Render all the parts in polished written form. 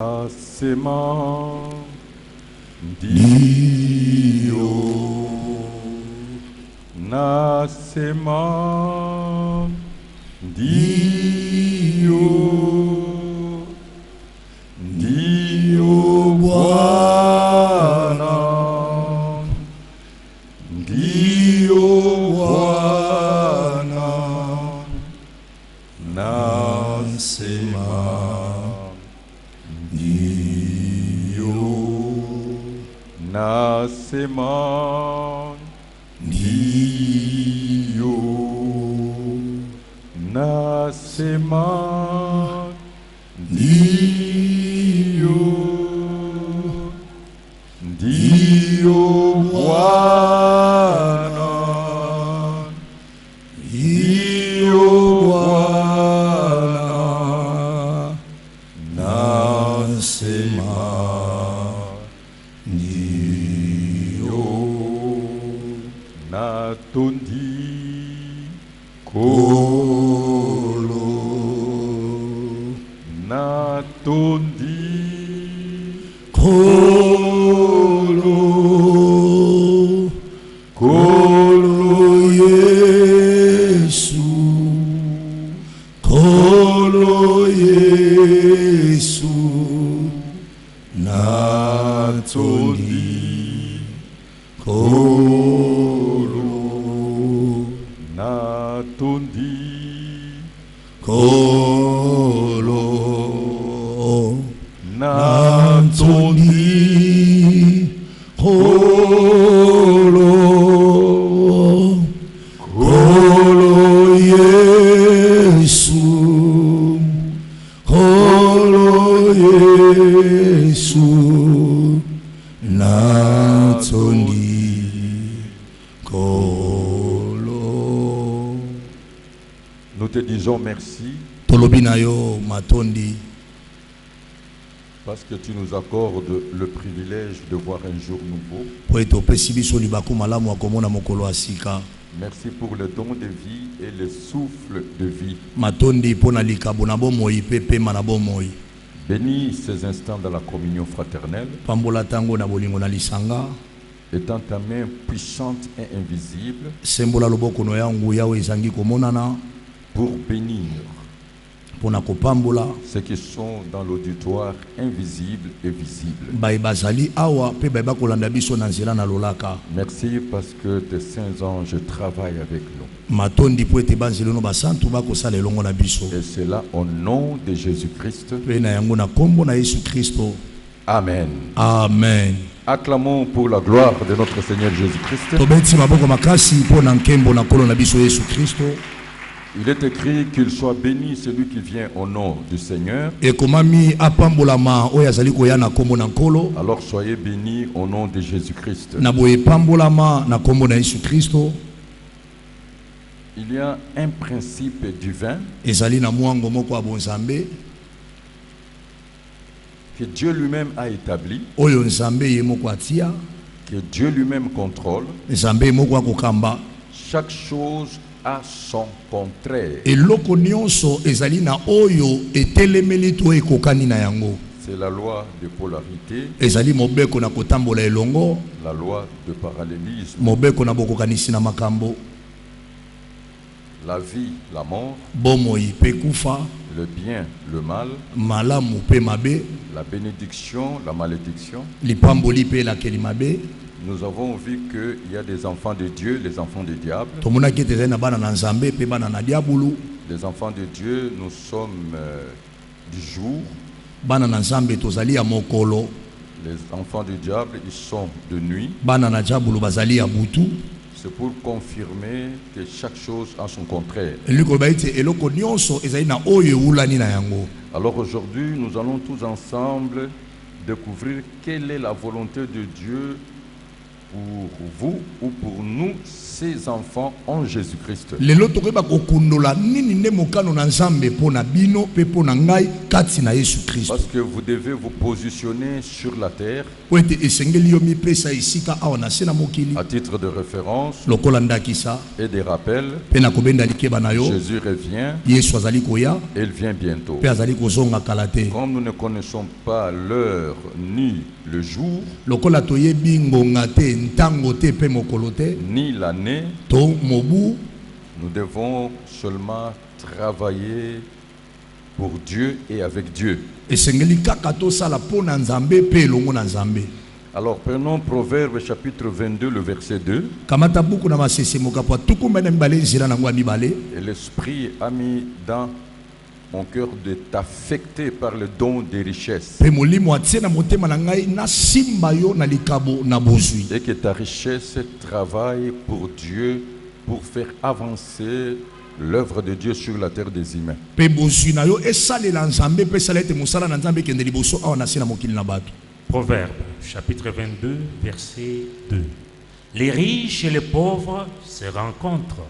Nasema ndio, nasema ndio, ndio Bwana, ndio Bwana, nasema nasema ndio, nasema ndio, ndio Bwana, ndio Bwana, nasema natondi kolo, natondi kolo, kolo Yesu, kolo Yesu, natondi kolo, natondi kolo, natondi kolo, kolo Yesu, kolo Yesu, natondi kolo. Nous te disons merci parce que tu nous accordes le privilège de voir un jour nouveau. Merci pour le don de vie et le souffle de vie. Bénis ces instants dans la communion fraternelle. Étant ta main puissante et invisible pour bénir ceux qui sont dans l'auditoire invisible et visible. Merci parce que tes saints anges travaillent avec nous. Et c'est là au nom de Jésus-Christ. Amen. Amen. Acclamons pour la gloire de notre Seigneur Jésus-Christ. Il est écrit qu'il soit béni celui qui vient au nom du Seigneur. Alors soyez bénis au nom de Jésus-Christ. Il y a un principe divin que Dieu lui-même a établi, que Dieu lui-même contrôle. Chaque chose a son contraire. C'est la loi de polarité, la loi de parallélisme, la vie, la mort, le bien, le mal, la bénédiction, la malédiction. Nous avons vu qu'il y a des enfants de Dieu, les enfants du diable. Les enfants de Dieu, nous sommes du jour. Les enfants du diable, ils sont de nuit. C'est pour confirmer que chaque chose a son contraire. Alors aujourd'hui, nous allons tous ensemble découvrir quelle est la volonté de Dieu pour vous ou pour nous ses enfants en Jésus-Christ. Lelo tokoyeba kokundola nini nde mokano na Nzambe pona bino pe pona ngai kati na Yesu Kristo. Parce que vous devez vous positionner sur la terre. Po ete esengeli yo mipesa esika awa na se na mokili. À titre de référence Lokola ndakisa et des rappels, pe na kobenda likeba na yo. Jésus revient Yesu azali koya et il vient bientôt. pe azali kozonga kala te. Comme nous ne connaissons pas l'heure ni le jour, Lokola toyebi ngonga te ntango te pe mokolo te ni l'année, to mobu, nous devons seulement travailler pour Dieu et avec Dieu. esengeli kaka tosala pona Nzambe pe elongo na Nzambe. Alors prenons Proverbe chapitre 22, le verset 2. Kamata buku na masese mokapo tukumba na mibale nzela na ngwa mibale. Et l'Esprit a mis dans mon cœur de t'affecter par le don des richesses. Pe molimo atie na motema na ngai na simba yo na likabo na bozwi. Et que ta richesse travaille pour Dieu, pour faire avancer l'œuvre de Dieu sur la terre des humains. Pe bozwi na yo esalela Nzambe pe salete musala na Nzambe kende liboso awa na se na mokili na bato. Proverbe, chapitre 22, verset 2. Les riches et les pauvres se rencontrent.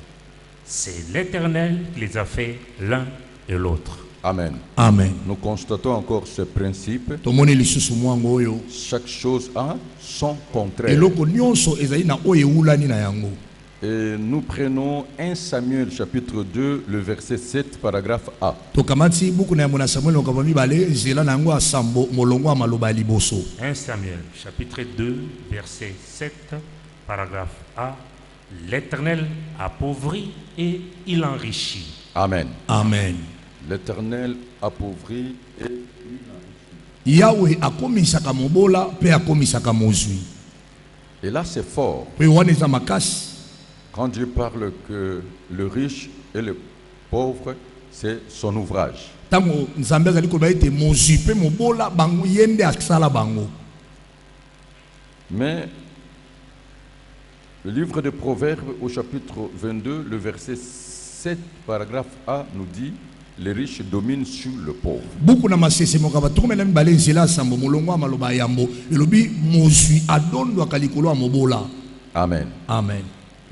C'est l'Éternel qui les a fait l'un et l'autre. Amen. Amen. Nous constatons encore ce principe. Tomoni lisusu mwango oyo. Chaque chose a son contraire. Eloko nyonso ezali na oyo eulani na yango. Et nous prenons 1 Samuel chapitre 2, le verset 7, paragraphe A. Tokamati buku na mwana Samuel okaba mibale nzela na yango asambo molongo ya maloba ya liboso. 1 Samuel, chapitre 2, verset 7, paragraphe A. L'Éternel appauvrit et il enrichit. Amen. Amen. L'Éternel appauvrit et Yahweh akomisaka mobola pe akomisaka mozwi. Et là c'est fort. Pe wana eza makasi. Quand Dieu parle que le riche et le pauvre, c'est son ouvrage. Tango Nzambe azali koloba ete mozwi pe mobola bango yende asala bango. Mais le livre de Proverbes au chapitre 22, le verset 7, paragraphe A nous dit: les riches dominent sur le pauvre. Buku na masese mokaba tukumela mibale nzela sambo molongo ya maloba yambo elobi mozwi adondo akalikolo ya mobola. Amen. Amen.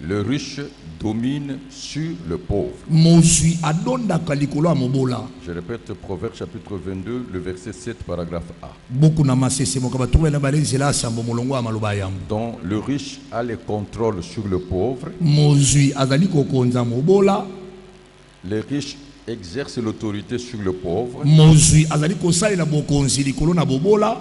Le riche domine sur le pauvre. Mozwi adonda akalikolo ya mobola. Je répète, Proverbes chapitre 22, le verset 7, paragraphe A. Buku na masese mokaba tukumela mibale nzela sambo molongo ya maloba yambo. Donc le riche a le contrôle sur le pauvre. Mozwi azali kokonza mobola. Les riches exercent l'autorité sur le pauvre. Mozwi azali kosalela bokonzi likolo na bobola.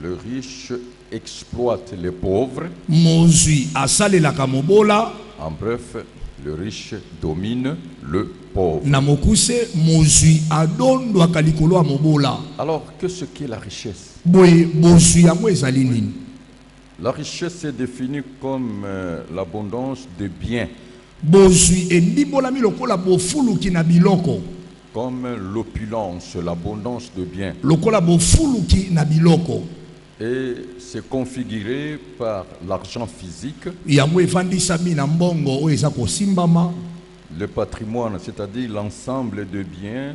Le riche exploite les pauvres. Mozwi asalelaka mobola. En bref, le riche domine le pauvre. Na mokuse mozwi adondwaka likolo ya mobola. Alors, qu'est-ce qu'est la richesse? Boye bozwi yango ezali nini? La richesse est définie comme l'abondance de biens, Bozwi endibolami lokola bofuluki na biloko. comme l'opulence, l'abondance de biens. Lokola bofuluki na biloko. Et c'est configuré par l'argent physique, Yango efandisami na mbongo oyo eza kosimbama. le patrimoine, c'est-à-dire l'ensemble de biens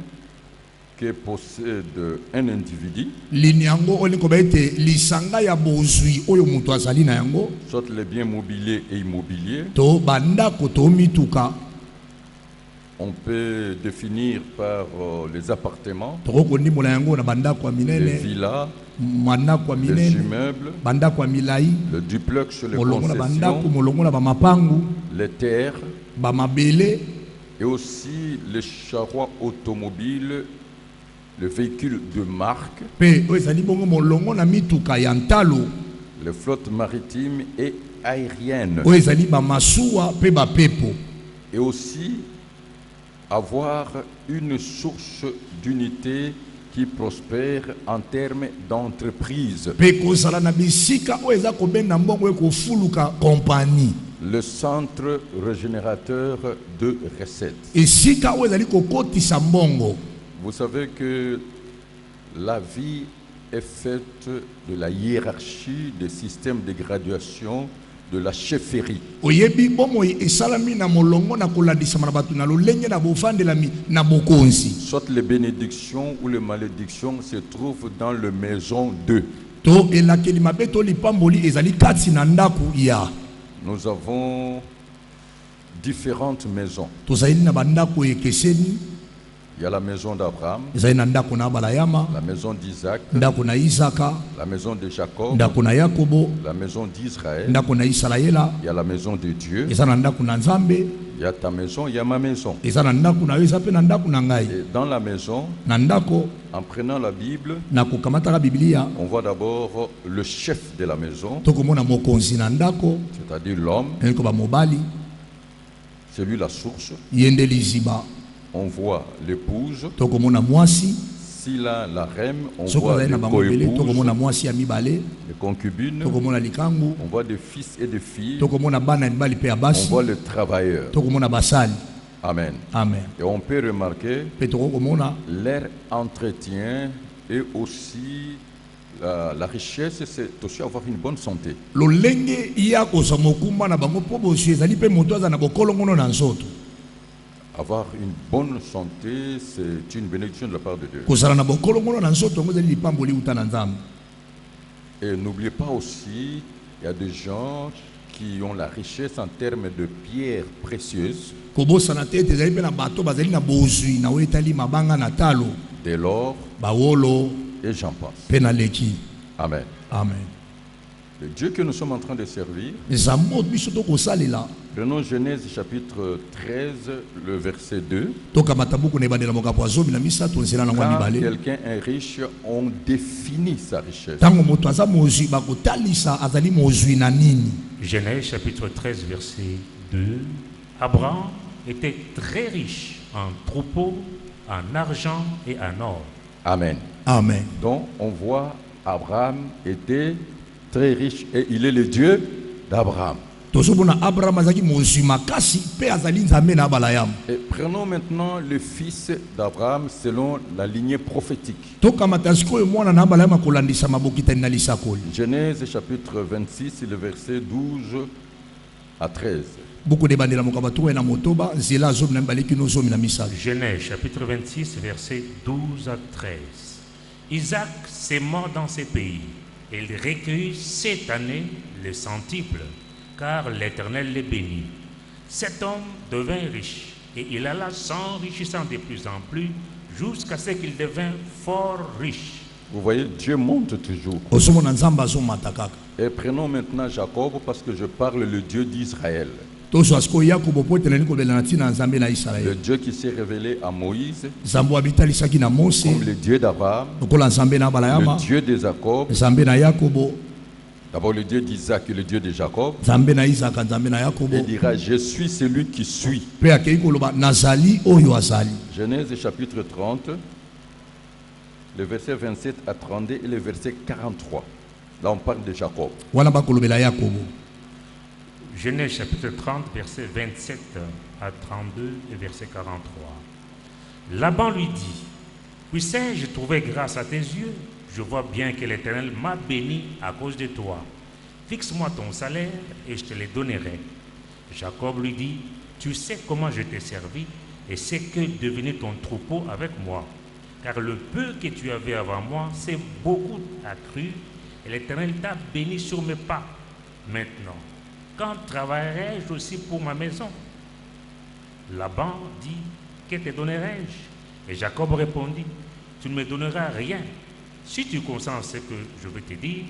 que possède un individu, Lini yango oyo koba ete lisanga ya bozwi oyo mutu azali na yango. soit les biens mobiliers et immobiliers. To bandako to mituka. On peut définir par les appartements, Toko ndimola yango na bandako ya les minene. villas, Mandako ya les minene. immeubles, Bandako ya milai. le duplex, les Molongo na bandako, concessions, molongo na bamapangu. les terres, Bamabele. et aussi les charrois automobiles, les véhicules de marque, Pe oyo ezali bongo molongo na mituka ya ntalo. les flottes maritimes et aériennes, Oyo ezali bamasuwa pe bapepo. et aussi avoir une source d'unité qui prospère en termes d'entreprise. Pe kozala na bisika oyo eza kobenda mbongo oyo kofuluka kompani. Le centre régénérateur de recettes. Esika oyo ezali kokotisa mbongo. Vous savez que la vie est faite de la hiérarchie des systèmes de graduation de la chefferie. Oyebi bomoi esalami na molongo na kolandisama na bato na lolenge na bofandelami na bokonzi. Soit les bénédictions ou les malédictions se trouvent dans le maison d'eux. To elakeli mabe to lipamboli ezali kati na ndaku ya. Nous avons différentes maisons. tozali na bandako ekeseni. Il y a la maison d'Abraham, ezali na ndako na Abrahama, la maison d'Isaac, ndako na Isaka, la maison de Jacob, ndako na Yakobo, la maison d'Israël, ndako na Israela. il y a la maison de Dieu, eza na ndako na Nzambe, il y a ta maison, il y a ma maison. eza na ndako na yo, eza pe na ndako na ngai. Et dans la maison, Na ndako en prenant la Bible, na kokamataka Biblia, on voit d'abord le chef de la maison, tokomona mokonzi na ndako, c'est-à-dire l'homme, eloko ba mobali, c'est lui la source. yende liziba. On voit l'épouse, Tokomona mwasi, s'il a la reine, on soko voit azali les na bango ebele, coépouses, tokomona mwasi ya mibale, les concubines, tokomona likangu, on voit des fils et des filles, tokomona bana ya mibali pe ya on basi, voit les travailleurs. tokomona basali. Amen. Amen. Et on peut remarquer Pe tokomona leur entretien et aussi la richesse, c'est aussi avoir une bonne santé. lolenge ya kozwa mokumba na bango po bosui ezali pe moto aza na bokolongono na nzoto. Avoir une bonne santé, c'est une bénédiction de la part de Dieu. Kozala na bokolongono na nzoto ngo ezali lipamboli uta na Nzambe. Et n'oubliez pas aussi, il y a des gens qui ont la richesse en termes de pierres précieuses, Kobosana te ete ezali pe na bato bazali na bozwi na oyo etali mabanga na talo, de l'or, bawolo et j'en passe. pe na leki. Amen. Amen. Le Dieu que nous sommes en train de servir, Nzambe biso tokosalela. prenons Genèse chapitre 13, le verset 2. Tokamata buku na ebandela mokapo azomi na misato nzela na mwa Quand mibale. quelqu'un est riche, on définit sa richesse. Tango moto aza mozwi bakotalisa azali mozwi na nini. Genèse chapitre 13, verset 2. Abraham était très riche en troupeaux, en argent et en or. Amen. Amen. Donc on voit Abraham était très riche et il est le Dieu d'Abraham. Tozomona Abraham azaki mozwi makasi pe azali Nzambe na Abraham. Et prenons maintenant le fils d'Abraham selon la lignée prophétique. Tokamata sikoyo mwana na Abraham akolandisa mabokitani na lisakoli. Genèse chapitre 26, le verset 12 à 13. Buku de bandela mokabato na motoba nzela azomi na mibale kino zomi na misato. Genèse chapitre 26, verset 12 à 13. Isaac s'aima dans ses pays. Il recueillit cette année le centuple, car l'Éternel les bénit. Cet homme devint riche, et il alla s'enrichissant de plus en plus, jusqu'à ce qu'il devint fort riche. Vous voyez, Dieu monte toujours. Ozomona Nzambe azomata kaka. Et prenons maintenant Jacob parce que je parle le Dieu d'Israël. Tozwa sikoyo Yakobo po etelani kobela na ntina Nzambe na Le Israele. Dieu qui s'est révélé à Moïse Nzambe abitalisaki na Mose, comme le Dieu d'Abraham, lokola Nzambe na Abrahama, le Dieu de Jacob, Nzambe na Yakobo, d'abord le Dieu d'Isaac et le Dieu de Jacob. Nzambe na Isaka, Nzambe na Yakobo. Il dira, je suis celui qui suis. Pe akei koloba nazali oyo azali. Genèse chapitre 30, le verset 27 à 32 et le verset 43. Là on parle de Jacob. Wana bakolobela Yakobo. Genèse chapitre 30, verset 27 à 32 et verset 43. Laban lui dit, puissais-je trouver grâce à tes yeux? Je vois bien que l'Éternel m'a béni à cause de toi. Fixe-moi ton salaire et je te le donnerai. Jacob lui dit, tu sais comment je t'ai servi et ce que est devenu ton troupeau avec moi. Car le peu que tu avais avant moi, c'est beaucoup accru et l'Éternel t'a béni sur mes pas. Maintenant, quand travaillerai-je aussi pour ma maison? Laban dit, que te donnerai-je? Et Jacob répondit, tu ne me donneras rien. Si tu consens à ce que je vais te dire,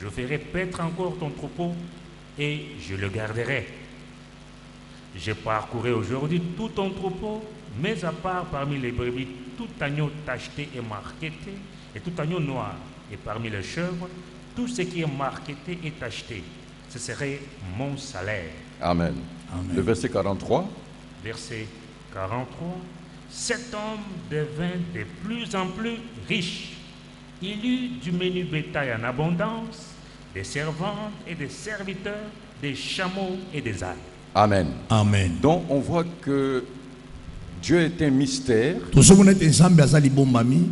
je ferai paître encore ton troupeau et je le garderai. J'ai parcouru aujourd'hui tout ton troupeau, mais à part parmi les brebis, tout agneau tacheté et marqueté, et tout agneau noir, et parmi les chèvres, tout ce qui est marqueté et tacheté. Ce serait mon salaire. Amen. Amen. Le verset 43. Verset 43. Cet homme devint de plus en plus riche. Il eut du menu bétail en abondance, des servantes et des serviteurs, des chameaux et des ânes. Amen. Amen. Donc on voit que Dieu est un mystère. Tozomona ete Nzambe azali bombami.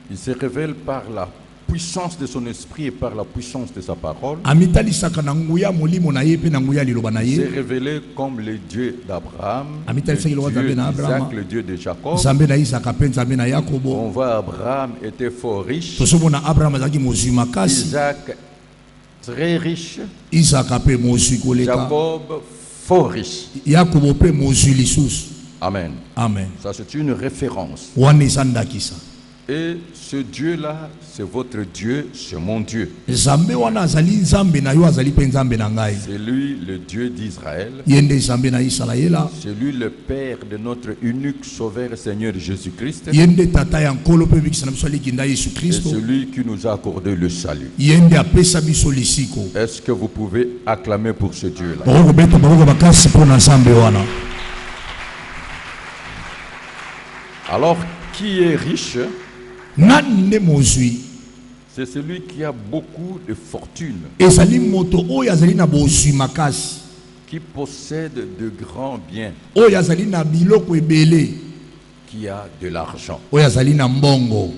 Il se révèle par la puissance de son esprit et par la puissance de sa parole. Amitalisaka na nguya molimo na ye pe na nguya liloba na Il s'est ye. révélé comme le Dieu d'Abraham, le Amitalisaki Dieu lokola Nzambe na d'Isaac, Abrahama, le Dieu de Jacob. Nzambe na Isaka pe Nzambe na Yakobo. On voit Abraham était fort riche, Tozomona Abraham azalaki mozwi makasi, Isaac très riche, Isaka pe mozwi koleka, Jacob fort riche. Yakobo pe mozwi lisusu. Amen. Amen. Ça, c'est une référence. Wana eza ndakisa. Et ce Dieu-là, c'est votre Dieu, c'est mon Dieu. Nzambe wana azali nzambe na yo azali pe nzambe na ngai. C'est lui le Dieu d'Israël. Yende nzambe na Israela. C'est lui le Père de notre unique Sauveur Seigneur Jésus-Christ. Yende tata ya nkolo pe bikisa na biso likinda Yesu C'est Kristo. celui qui nous a accordé le salut. Yende apesa biso lisiko. Est-ce que vous pouvez acclamer pour ce Dieu-là? Boko beto boko bakasi pona nzambe wana. Alors, qui est riche? Nani nde mozwi? C'est celui qui a beaucoup de fortune, Ezali moto oyo azali na bozwi makasi. qui possède de grands biens, Oyo azali na biloko ebele. qui a de l'argent. Oyo azali na mbongo.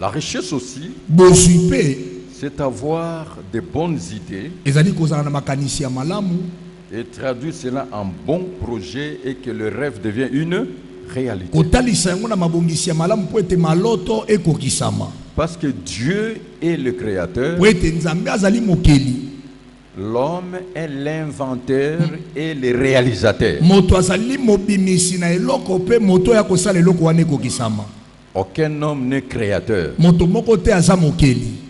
La richesse aussi, Bozwi pe c'est avoir de bonnes idées ezali kozala na makanisi ya malamu. et traduire cela en bons projets et que le rêve devient une réalité. Kotalisa yango na mabongisi ya malamu po ete maloto ekokisama. Parce que Dieu est le créateur, Po ete nzambe azali mokeli. l'homme est l'inventeur et le réalisateur. Moto azali mobimisi na eloko pe moto ya kosala eloko wana ekokisama. Aucun homme n'est créateur, Moto moko te aza mokeli.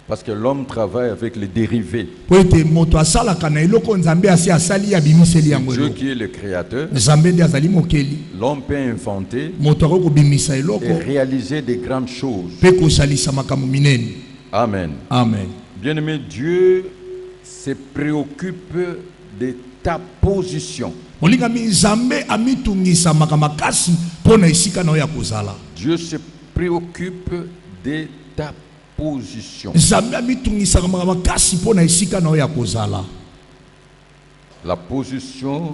parce que l'homme travaille avec les dérivés. Po ete moto asalaka na eloko nzambe asi asali ya bimiseli yango Dieu eloko. qui est le créateur, Nzambe nde azali mokeli. l'homme peut inventer Moto akokobimisa et eloko réaliser de grandes choses. pe kosalisa makambo minene. Amen. Amen. Bien-aimé, Dieu se préoccupe de ta position. Molingami nzambe amitungisa makasi pona esika na yo ya kozala. Dieu se préoccupe de ta position. Nzambe amitungisa makasi pona esika na yo ya kozala. La position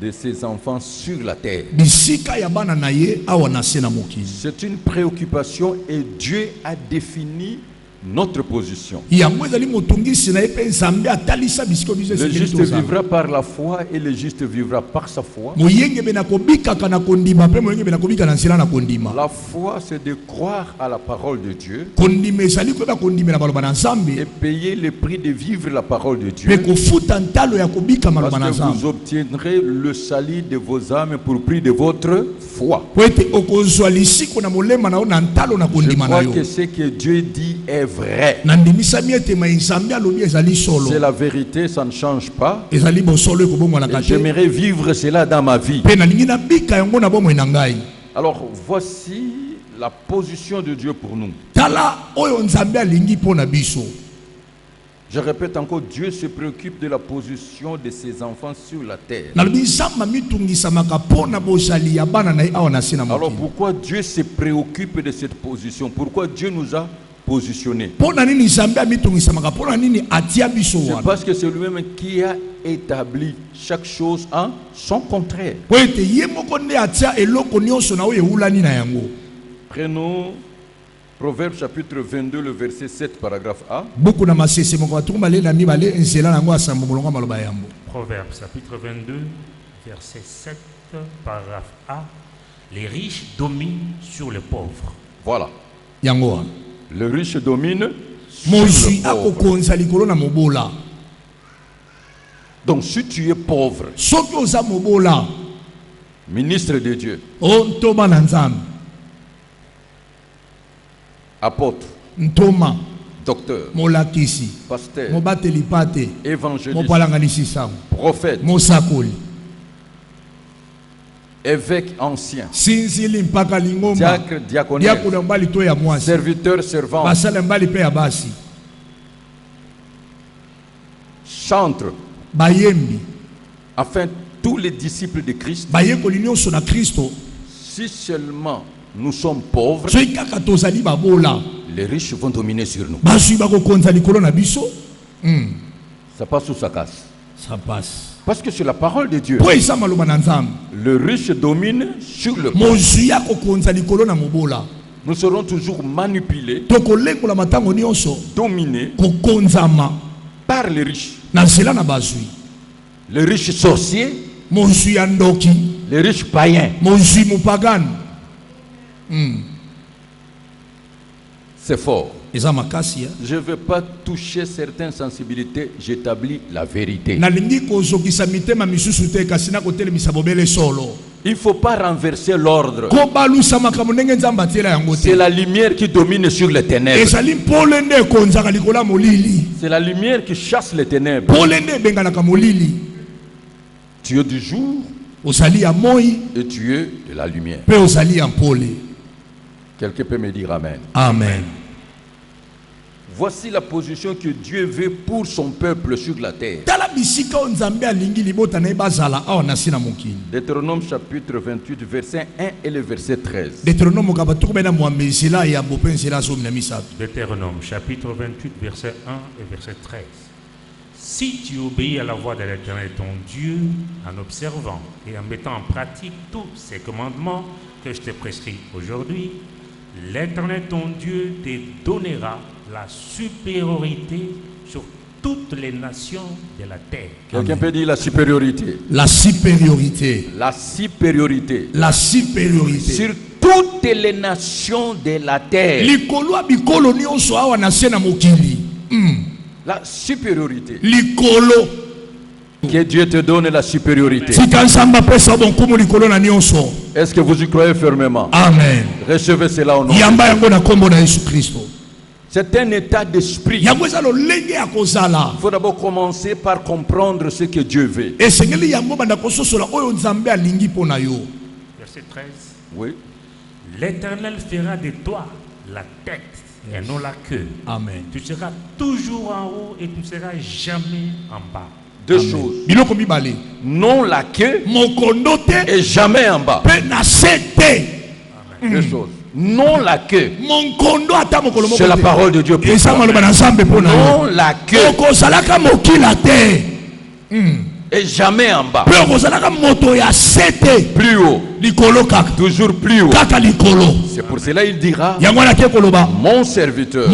de ses enfants sur la terre. Bisika ya bana na ye awa na se na mokili. C'est une préoccupation et Dieu a défini notre position. Yango ezali motungisi na ye pe nzambe atalisa bisiko biso Le esengeli juste tozala. vivra par la foi et le juste vivra par sa foi. Moyenge be na kobikaka na kondima pe moyenge be na kobika na nzela na kondima. La foi, c'est de croire à la parole de Dieu Kondima ezali koyeba kondima na baloba na et nzambe payer le prix de vivre la parole de pe Dieu. kofuta ntalo ya kobika maloba na Parce que vous nzambe. obtiendrez le salut de vos âmes pour prix de votre foi. Po ete okozwa lisiko na molema na yo na ntalo na Je kondima na crois yo. que ce que Dieu dit est vrai. Nandimisami ete ma nzambe alobi ezali solo. C'est la vérité, ça ne change pas. Ezali bosolo ekobongwana Et te. j'aimerais vivre cela dans ma vie. Pe nalingi nabika yango na bomoi na ngai. Alors voici la position de Dieu pour nous. Tala oyo nzambe alingi mpo na biso. Je répète encore, Dieu se préoccupe de la position de ses enfants sur la terre. Nalobi nzambe amitungisamaka mpo na bozali ya bana na ye awa na se na Alors mokili. pourquoi Dieu se préoccupe de cette position? Pourquoi Dieu nous a positionnés? Mpo na nini nzambe amitungisamaka mpo na nini atia biso C'est wana. parce que c'est lui-même qui a établi chaque chose en son contraire. Po ete ye moko nde atia eloko nyonso na oyo ewulani na yango. Prenons Proverbe chapitre 22, le verset 7, paragraphe A. Buku na masese moko batuku baleli na mibale nzela nango asambo molongo ya maloba yambo. Proverbe chapitre 22, verset 7, paragraphe A. Les riches dominent sur les pauvres. Voilà. Yango wana. Le riche domine sur Mozwi le pauvre. akokonza likolo na mobola. Donc si tu es pauvre, Soki oza mobola, ministre de Dieu, ontoba na nzambe, apôtre, ntoma, docteur, molakisi, pasteur, mobateli pate, évangéliste, mopalanganisi sango, prophète, mosakoli, évêque ancien, sinzili mpaka lingomba, diacre, diaconesse, diakona mbali to ya mwasi, serviteur, servant, basala mbali pe ya basi, chantre, bayembi, afin tous les disciples de Christ, bayekoli nyonso na Kristo, si seulement nous sommes pauvres, soki kaka tozali babola, les riches vont dominer sur nous. bazwi bakokonza likolo na biso. Ça passe ou ça casse? Ça passe. Parce que c'est la parole de Dieu. Po eza maloba na nzambe, Le riche domine sur le pauvre. mozwi akokonza likolo na mobola. Nous serons toujours manipulés, Tokolengola matango nyonso, dominés kokonzama par les riches. na nzela na bazwi. Les riches sorciers, Mozwi ya ndoki, les riches païens. mozwi mupagani. C'est fort. eza makasi ya. Je ne veux pas toucher certaines sensibilités, j'établis la vérité. Nalingi kozokisa mitema misusu te kasi na kotelemisa bobele solo. Il ne faut pas renverser l'ordre. Kobalusa makambo ndenge nzambe atiela yango te. C'est la lumière qui domine sur les ténèbres. Ezali mpole nde ekonzaka likolo ya molili. C'est la lumière qui chasse les ténèbres. Pole nde ebenganaka molili. Tu es du jour Ozali ya moi et tu es de la lumière. pe ozali ya mpole. Quelqu'un peut me dire amen. Amen. Voici la position que Dieu veut pour son peuple sur la terre. Tala bisika o nzambe alingi libota na bazala awa nasi na mokili. Deutéronome chapitre 28 verset 1 et le verset 13. Deutéronome kabatu bena mwambezela ya bopensela so mina misato. Deutéronome chapitre 28 verset 1 et verset 13. Si tu obéis à la voix de l'Éternel ton Dieu en observant et en mettant en pratique tous ces commandements que je te prescris aujourd'hui, l'Éternel ton Dieu te donnera la supériorité sur toutes les nations de la terre. Quelqu'un peut dire la supériorité. La supériorité. La supériorité. La supériorité. Sur toutes les nations de la terre. Likolo bikolo nyonso awa na se na mokili. La supériorité. Likolo. Que Dieu te donne la supériorité. Est-ce que vous y croyez fermement? Amen. Recevez cela au nom. C'est un état d'esprit. Il faut d'abord commencer par comprendre ce que Dieu veut. Verset 13. Oui. L'Éternel fera de toi la tête et non la queue. Amen. Tu seras toujours en haut et tu ne seras jamais en bas. Deux choses. Non la queue et jamais en bas. Deux choses. Non la queue. C'est la parole de Dieu pour toi. Non la queue et jamais en bas. Plus haut. Toujours plus haut. C'est pour cela il dira: mon serviteur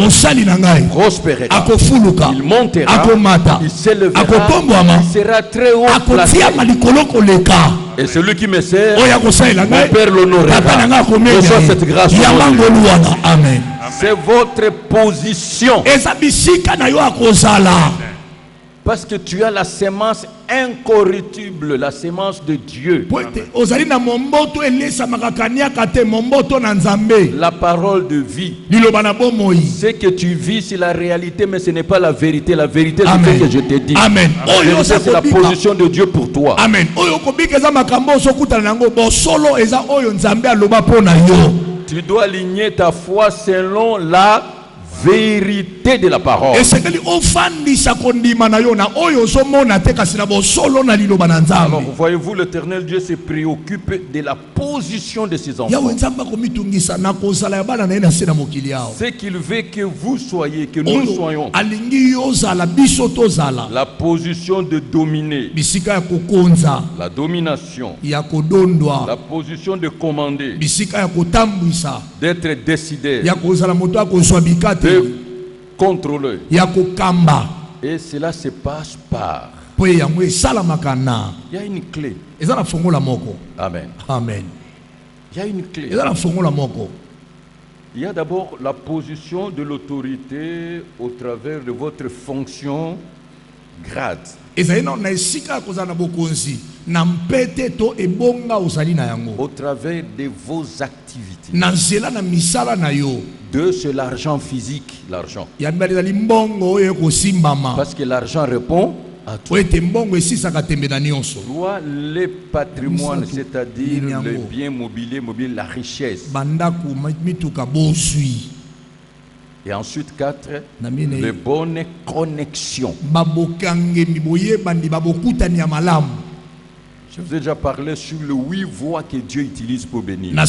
prospérera. Il montera. Il s'élèvera. Il sera très haut placé. Et celui qui me sert, mon Père l'honorera. Reçois cette grâce. Amen. C'est votre position. Parce que tu as la sémence incorruptible, la sémence de Dieu. La parole de vie. Ce que tu vis, c'est la réalité, mais ce n'est pas la vérité. La vérité, c'est ce que je te dis. Amen. C'est la position de Dieu pour toi. Amen. Tu dois aligner ta foi selon la vérité de la parole. Alors voyez-vous, l'Éternel Dieu se préoccupe de la position de ses enfants. Ce qu'il veut que vous soyez, que nous soyons, la position de dominer, la domination, la position de commander, d'être décidé, de contrôler. Et cela se passe par. Il y a une clé. Amen. Amen. Il y a une clé. Il y a d'abord la position de l'autorité au travers de votre fonction, grade. Au travers de vos activités. Deux, c'est l'argent physique, l'argent. Parce que l'argent répond à tout. Soit les patrimoines, c'est-à-dire les biens mobiliers, la richesse. Et ensuite, 4, les bonnes connexions. Je vous ai déjà parlé sur le 8 voies que Dieu utilise pour bénir. Le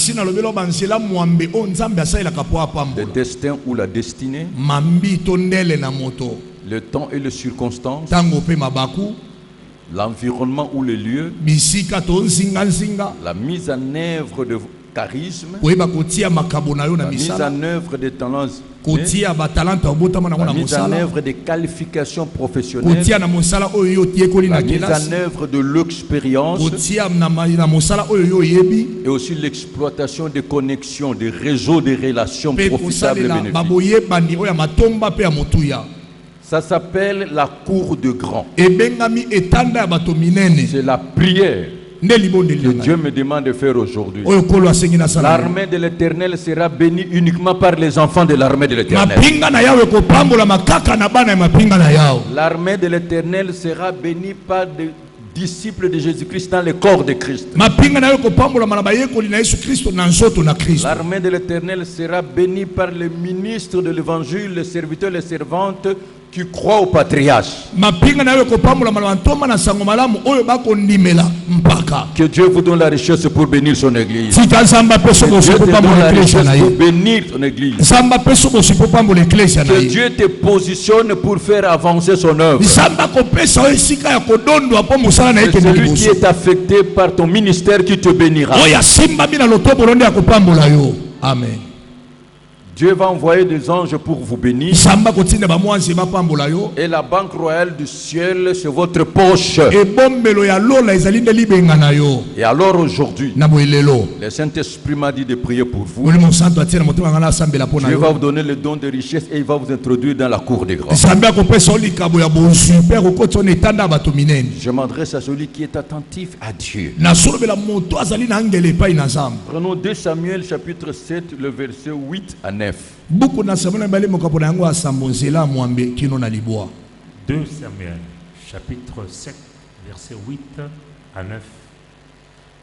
destin ou la destinée. Le temps et les circonstances. L'environnement ou le lieu. La mise en œuvre charisme, la mise en œuvre des talents, la mise en œuvre des qualifications professionnelles, la mise en œuvre de l'expérience et aussi l'exploitation des connexions, des réseaux de relations profitables et bénéfiques. Ça s'appelle la cour de grand. C'est la prière que Dieu me demande de faire aujourd'hui. L'armée de l'Éternel sera bénie uniquement par les enfants de l'armée de l'Éternel. L'armée de l'Éternel sera bénie par des disciples de Jésus-Christ dans le corps de Christ. L'armée de l'Éternel sera bénie par les ministres de l'Évangile, les serviteurs, les servantes qui croient au patriarche. Que Dieu vous donne la richesse pour bénir son église. Que Dieu te donne la richesse pour bénir son église. Que Dieu te positionne pour faire avancer son œuvre. C'est celui qui est affecté par ton ministère qui te bénira. Amen. Dieu va envoyer des anges pour vous bénir. Et la banque royale du ciel, c'est votre poche. Et alors aujourd'hui, le Saint-Esprit m'a dit de prier pour vous. Dieu va vous donner le don de richesse et il va vous introduire dans la cour des grands. Je m'adresse à celui qui est attentif à Dieu. Prenons 2 Samuel chapitre 7, le verset 8 à 9. 2 Samuel chapitre 7 verset 8 à 9.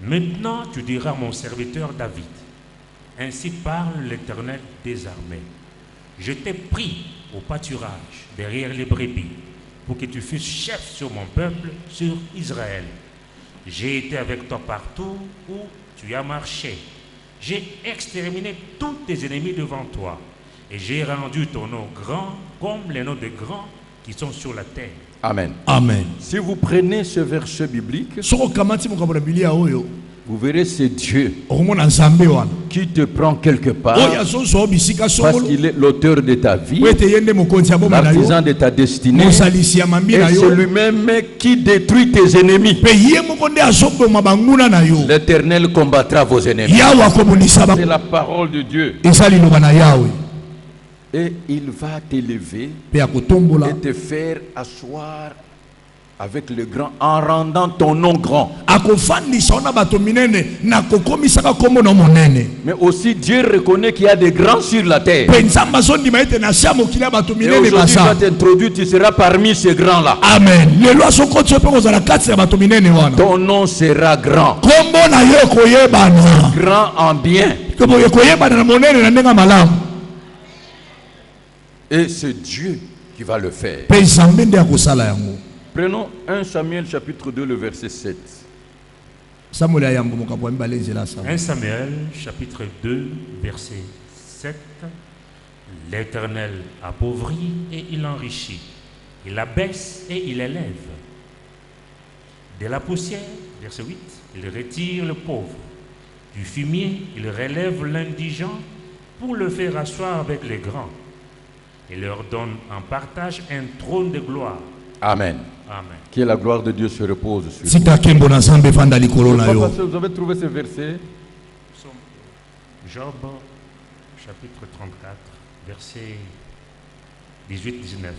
Maintenant tu diras à mon serviteur David, ainsi parle l'Éternel des armées. Je t'ai pris au pâturage derrière les brebis pour que tu fusses chef sur mon peuple, sur Israël. J'ai été avec toi partout où tu as marché. J'ai exterminé tous tes ennemis devant toi. Et j'ai rendu ton nom grand comme les noms des grands qui sont sur la terre. Amen. Amen. Si vous prenez ce verset biblique, vous verrez c'est Dieu qui te prend quelque part parce qu'il est l'auteur de ta vie, l'artisan de ta destinée, et c'est lui-même qui détruit tes ennemis. L'Éternel combattra vos ennemis. C'est la parole de Dieu. Et il va t'élever et te faire asseoir avec le grand en rendant ton nom grand. Mais aussi Dieu reconnaît qu'il y a des grands sur la terre. Et aujourd'hui il va t'introduire, tu seras parmi ces grands-là. Amen. Ton nom sera grand. Grand en bien. Et c'est Dieu qui va le faire. Prenons 1 Samuel chapitre 2, le verset 7. 1 Samuel chapitre 2, verset 7. L'Éternel appauvrit et il enrichit. Il abaisse et il élève. De la poussière, verset 8, il retire le pauvre. Du fumier, il relève l'indigent pour le faire asseoir avec les grands. Il leur donne en partage un trône de gloire. Amen. Amen. Que la gloire de Dieu se repose sur vous. Vous avez trouvé ce verset? Job, chapitre 34, verset 18-19.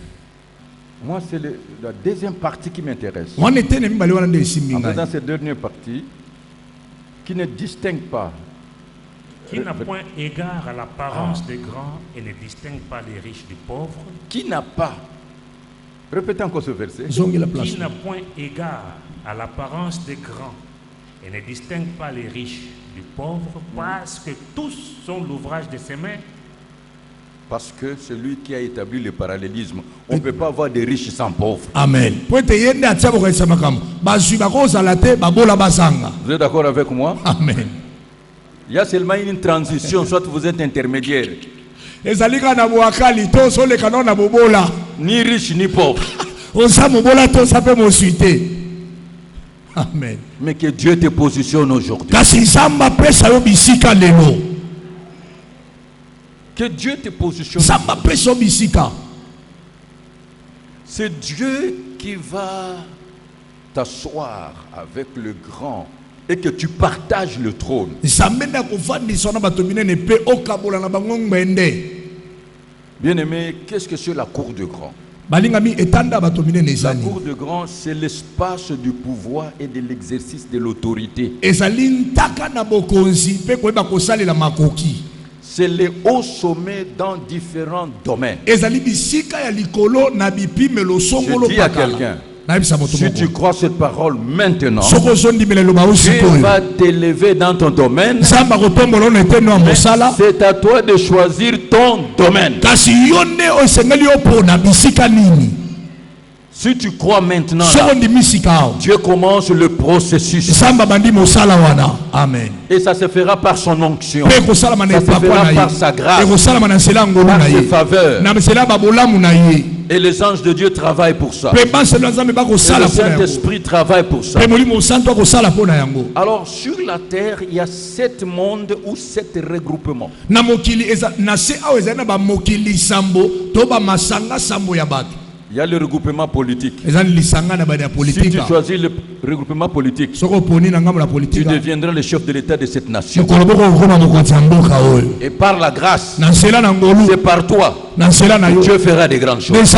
Moi, c'est la deuxième partie qui m'intéresse. En dans cette dernière partie, qui ne distingue pas. Qui n'a point égard à l'apparence des grands et ne distingue pas les riches des pauvres. Qui n'a pas. Répétez encore ce verset. Qui n'a point égard à l'apparence des grands et ne distingue pas les riches du pauvre, parce que tous sont l'ouvrage de ses mains. Parce que celui qui a établi le parallélisme, on ne peut pas avoir des riches sans pauvres. Amen. Vous êtes d'accord avec moi? Amen. Il y a seulement une transition, soit vous êtes intermédiaire. Ni riche ni pauvre. Amen. Mais que Dieu te positionne aujourd'hui. Que Dieu te positionne. C'est Dieu qui va t'asseoir avec le grand et que tu partages le trône. Bien-aimé, qu'est-ce que c'est la cour de grand? La cour de grand, c'est l'espace du pouvoir et de l'exercice de l'autorité. C'est les hauts sommets dans différents domaines. Je dis à quelqu'un, si tu crois cette parole maintenant, Dieu va t'élever dans ton domaine. C'est à toi de choisir ton domaine. Si tu crois maintenant, Dieu commence le processus. Amen. Et ça se fera par son onction. Ça se fera par sa grâce, par ses faveurs. Et les anges de Dieu travaillent pour ça. Et le Saint-Esprit travaille pour ça. Alors sur la terre, il y a 7 mondes ou 7 regroupements. Il y a le regroupement politique. Si tu choisis le regroupement politique, tu deviendras le chef de l'État de cette nation. Et par la grâce, c'est par toi que Dieu fera des grandes choses.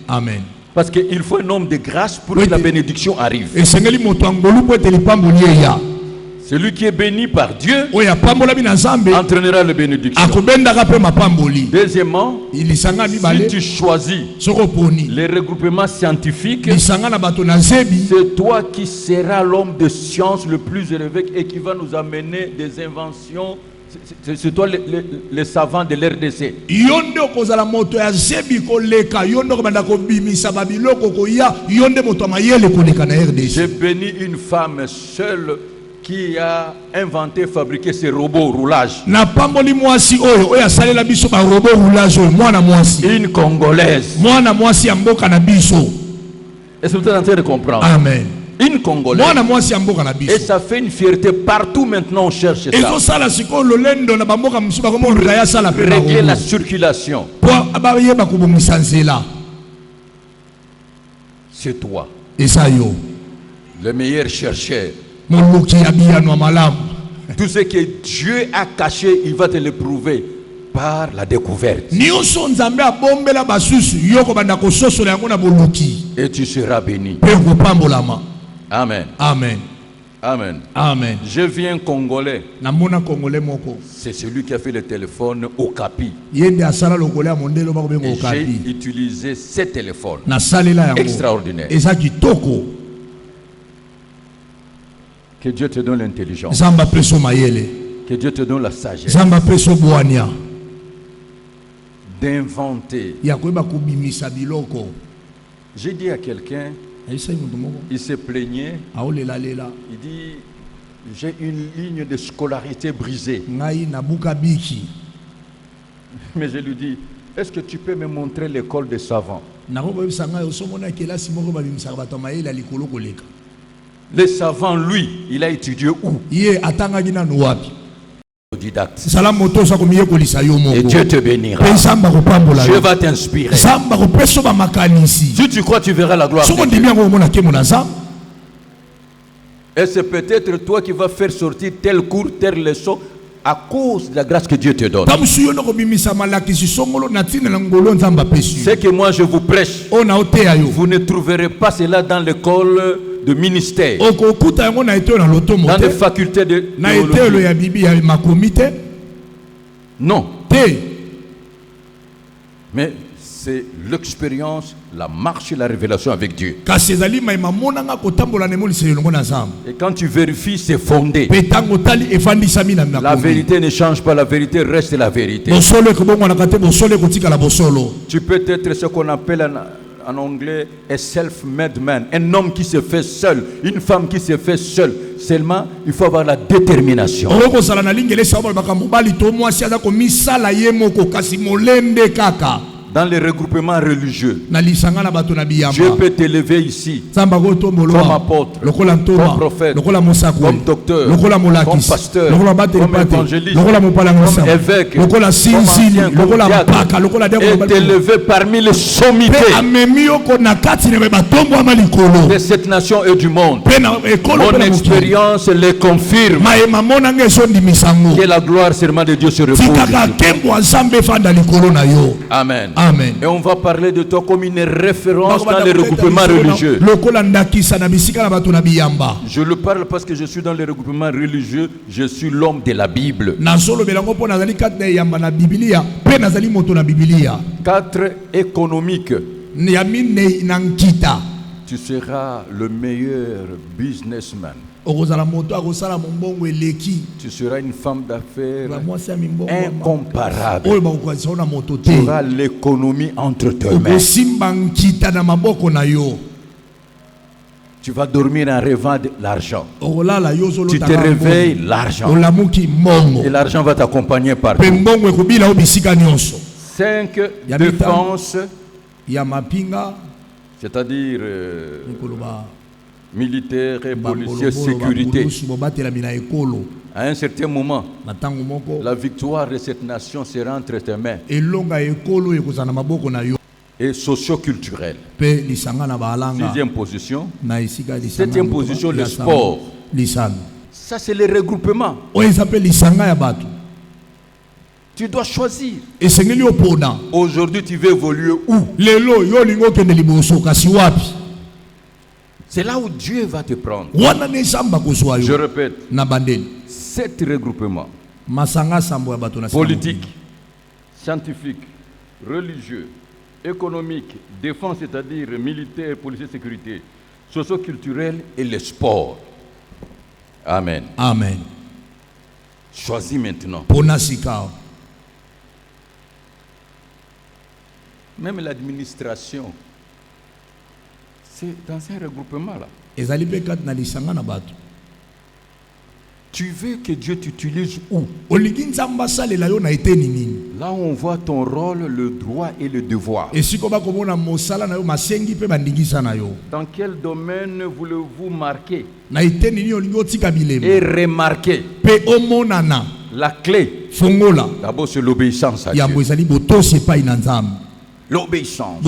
Amen. Parce qu'il faut un homme de grâce pour que la bénédiction arrive. Celui qui est béni par Dieu entraînera la bénédiction. Deuxièmement, si tu choisis les regroupements scientifiques, c'est toi qui seras l'homme de science le plus élevé et qui va nous amener des inventions. C'est toi les savants de l'RDC. J'ai béni une femme seule qui a inventé, fabriqué ces robots roulage. Une Congolaise. Est-ce que vous êtes en train de comprendre? Amen. Une Congolaise. Et ça fait une fierté partout maintenant, on cherche ça. Pour régler la circulation. C'est toi. Le meilleur chercheur. Tout ce que Dieu a caché, il va te le prouver par la découverte. Et tu seras béni. Amen. Amen. Amen. Amen. Je viens congolais. C'est celui qui a fait le téléphone au Capi. J'ai utilisé ces téléphones. Extraordinaire. Que Dieu te donne l'intelligence. Que Dieu te donne la sagesse d'inventer. J'ai dit à quelqu'un, il se plaignait, il dit, j'ai une ligne de scolarité brisée. Mais je lui dis, est-ce que tu peux me montrer l'école des savants? Les savants, lui, il a étudié où? Autodidacte. Et Dieu te bénira. Dieu va t'inspirer. Si tu crois, tu verras la gloire de Dieu. Et c'est peut-être toi qui vas faire sortir tel cours, telle leçon à cause de la grâce que Dieu te donne. Ce que moi je vous prêche, vous ne trouverez pas cela dans l'école de ministère, dans les facultés de théologie. Non. Mais c'est l'expérience, la marche et la révélation avec Dieu. Et quand tu vérifies, c'est fondé. La vérité ne change pas, la vérité reste la vérité. Tu peux être ce qu'on appelle en anglais a self-made man, un homme qui se fait seul, une femme qui se fait seule. Seulement, il faut avoir la détermination. dans les regroupements religieux. Dieu peut t'élever ici comme apôtre, comme prophète, comme docteur, comme pasteur, comme évangéliste, comme évêque, comme ancien, comme diacre, et t'élever parmi les sommités de cette nation et du monde. Mon expérience les confirme que la gloire seulement de Dieu se repose. Amen. Amen. Et on va parler de toi comme une référence dans les regroupements religieux. Je le parle parce que je suis dans les regroupements religieux. Je suis l'homme de la Bible. 4 économique. Tu seras le meilleur businessman. Tu seras une femme d'affaires incomparable. Tu auras l'économie entre tes mains. Tu vas dormir en rêvant de l'argent. Tu te réveilles, l'argent. Et l'argent va t'accompagner partout. 5 défense. C'est-à-dire militaire, policier, sécurité. À un certain moment, la victoire de cette nation sera entre tes mains. Et socio-culturelle. 6e position. 7e position, le sport. Ça, c'est le regroupement. Tu dois choisir. Aujourd'hui, tu veux évoluer où? C'est là où Dieu va te prendre. Je répète. 7 regroupements. Politique, scientifique, religieux, économique, défense, c'est-à-dire militaire, policier, sécurité, socio-culturel et le sport. Amen. Amen. Choisis maintenant. Même l'administration, c'est dans un regroupement là. Tu veux que Dieu t'utilise où? Là où on voit ton rôle, le droit et le devoir. Dans quel domaine voulez-vous marquer et remarquer? La clé, d'abord, c'est l'obéissance à Dieu. L'obéissance.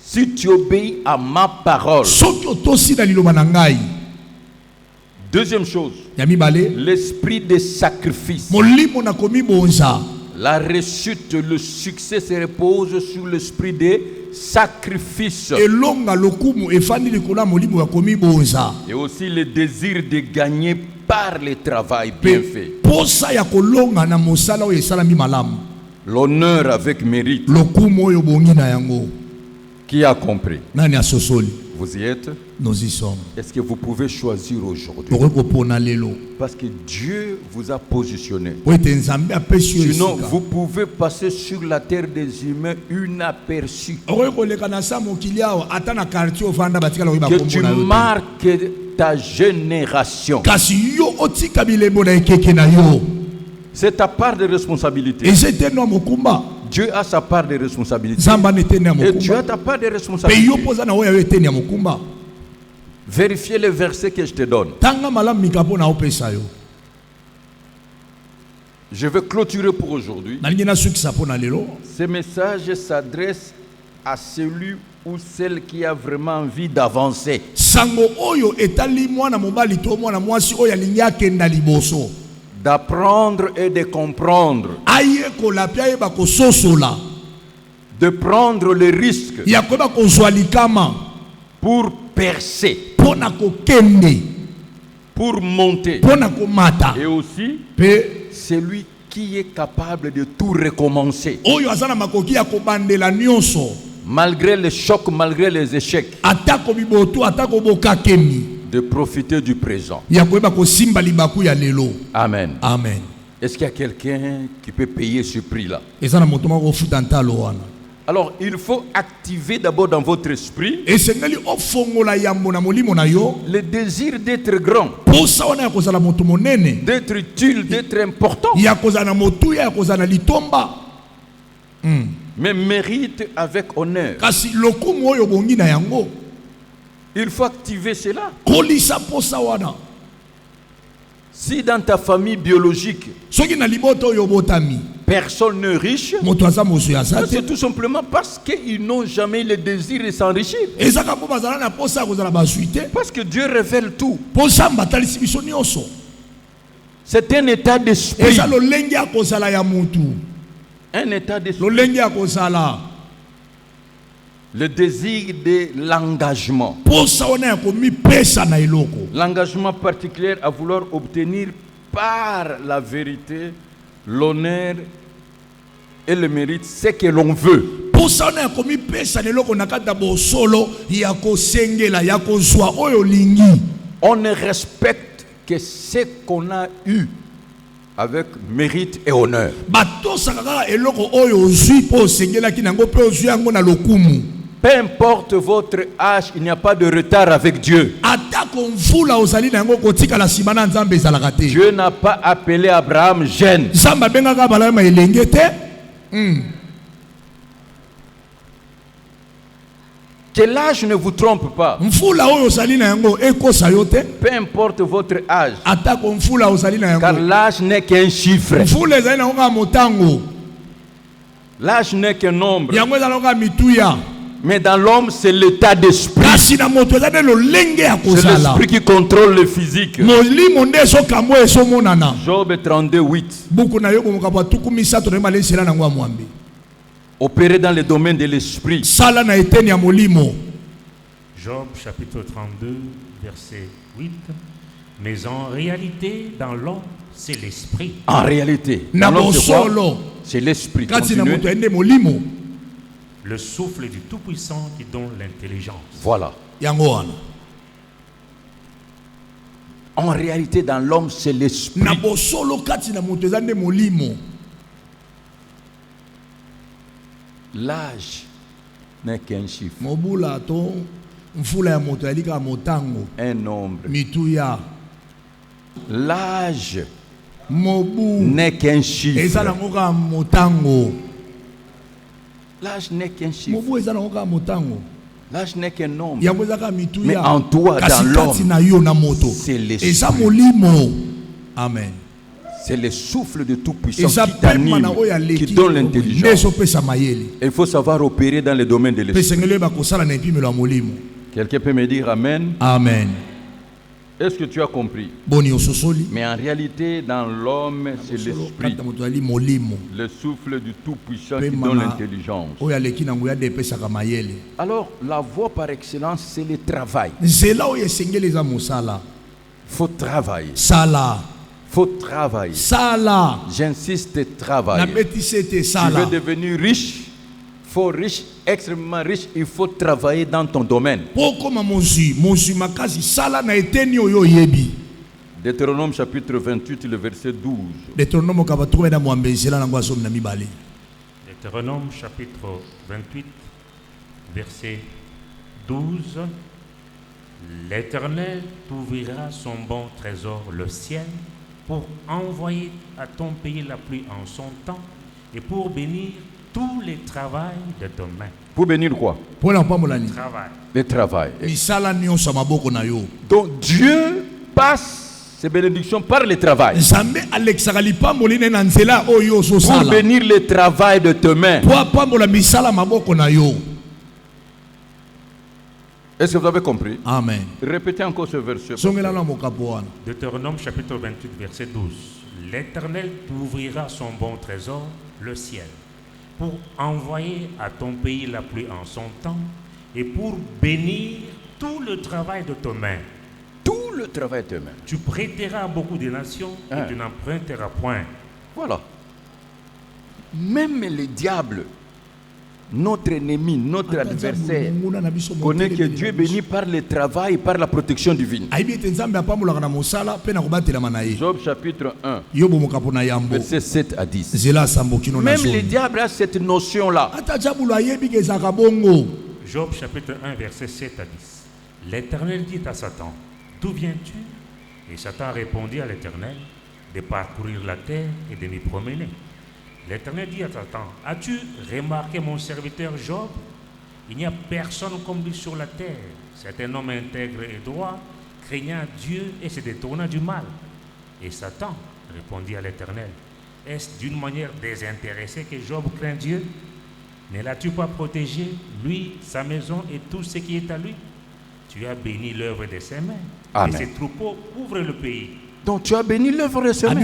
Si tu obéis à ma parole. Deuxième chose, l'esprit de sacrifice. La réussite, le succès se repose sur l'esprit de sacrifice. Et aussi le désir de gagner par le travail bien fait. L'honneur avec mérite. Qui a compris? Vous y êtes? Nous y sommes. Est-ce que vous pouvez choisir aujourd'hui? Parce que Dieu vous a positionné. Sinon, vous pouvez passer sur la terre des humains inaperçu. Que tu marques ta génération. C'est ta part de responsabilité. Dieu a sa part de responsabilité. Et tu as ta part de responsabilité. Vérifiez les versets que je te donne. Je vais clôturer pour aujourd'hui. Ce message s'adresse à celui ou celle qui a vraiment envie d'avancer. D'apprendre et de comprendre. De prendre les risques pour percer, pour monter. Et aussi celui qui est capable de tout recommencer. Malgré les chocs, malgré les échecs. De profiter du présent. Amen. Amen. Est-ce qu'il y a quelqu'un qui peut payer ce prix-là? Alors, il faut activer d'abord dans votre esprit le désir d'être grand, d'être utile, d'être important. Mais mérite avec honneur. Il faut activer cela. Si dans ta famille biologique, personne n'est riche, c'est tout simplement parce qu'ils n'ont jamais le désir de s'enrichir. Parce que Dieu révèle tout. C'est un état d'esprit. Un état d'esprit. Le désir de l'engagement. L'engagement particulier à vouloir obtenir par la vérité, l'honneur et le mérite ce que l'on veut. On ne respecte que ce qu'on a eu avec mérite et honneur. Peu importe votre âge, il n'y a pas de retard avec Dieu. Dieu n'a pas appelé Abraham jeune. Que l'âge ne vous trompe pas. Peu importe votre âge. Car l'âge n'est qu'un chiffre. L'âge n'est qu'un nombre. Mais dans l'homme, c'est l'état d'esprit. C'est l'esprit qui contrôle le physique. Job 32:8. Opérer dans le domaine de l'esprit. Job chapitre 32, verset 8. Mais en réalité, dans l'homme, c'est l'esprit. En réalité, c'est l'esprit. Le souffle du Tout-Puissant qui donne l'intelligence. Voilà. En réalité, dans l'homme, c'est l'esprit. L'âge n'est qu'un chiffre. Un nombre. L'âge n'est qu'un chiffre. L'âge n'est qu'un chiffre. L'âge n'est qu'un nombre. Mais en toi, dans l'homme, c'est l'esprit. Amen. C'est le souffle de Tout-Puissant qui t'anime, qui donne l'intelligence. Il faut savoir opérer dans le domaine de l'esprit. Quelqu'un peut me dire Amen? Amen. Est-ce que tu as compris? Mais en réalité, dans l'homme, c'est l'esprit. Le souffle du Tout-Puissant qui donne l'intelligence. Alors, la voie par excellence, c'est le travail. Il faut travailler. Faut travailler. J'insiste, travailler. Tu veux devenir riche? Faut riche, extrêmement riche, il faut travailler dans ton domaine. Deutéronome chapitre 28, le verset 12. Deutéronome chapitre 28, verset 12. L'Éternel t'ouvrira son bon trésor, le ciel, pour envoyer à ton pays la pluie en son temps et pour bénir tous les travail de tes mains. Pour bénir quoi? Le travail. Donc Dieu passe ses bénédictions par le travail. Pour bénir le travail de tes mains. Est-ce que vous avez compris? Amen. Répétez encore ce verset. Deutéronome chapitre 28, verset 12. L'Éternel t'ouvrira son bon trésor, le ciel, pour envoyer à ton pays la pluie en son temps et pour bénir tout le travail de tes mains. Tout le travail de tes mains. Tu prêteras à beaucoup de nations et tu n'emprunteras point. Voilà. Même le diable, notre ennemi, notre adversaire, connaît que Dieu bénit par le travail et par la protection divine. Job chapitre 1, verset 7 à 10. Même le diable a cette notion-là. Job chapitre 1, verset 7 à 10. L'Éternel dit à Satan, d'où viens-tu? Et Satan répondit à l'Éternel, de parcourir la terre et de m'y promener. L'Éternel dit à Satan, as-tu remarqué mon serviteur Job? Il n'y a personne comme lui sur la terre. C'est un homme intègre et droit, craignant Dieu et se détournant du mal. Et Satan répondit à l'Éternel, est-ce d'une manière désintéressée que Job craint Dieu? Ne l'as-tu pas protégé, lui, sa maison et tout ce qui est à lui? Tu as béni l'œuvre de ses mains. Amen. Et ses troupeaux couvrent le pays. Donc tu as béni l'œuvre de ses mains.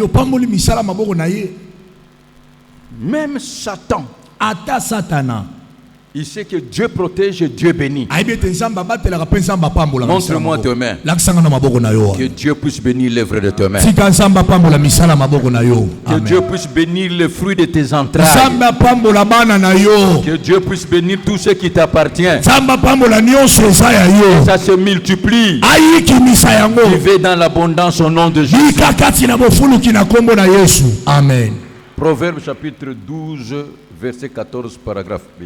Même Satan, il sait que Dieu protège et Dieu bénit. Montre-moi tes mains. Que Dieu puisse bénir l'œuvre de tes mains. Que Dieu puisse bénir le fruit de tes entrailles. Que Dieu puisse bénir tout ce qui t'appartient. Que ça se multiplie. Vivez dans l'abondance au nom de Jésus. Amen. Proverbe chapitre 12, verset 14, paragraphe B.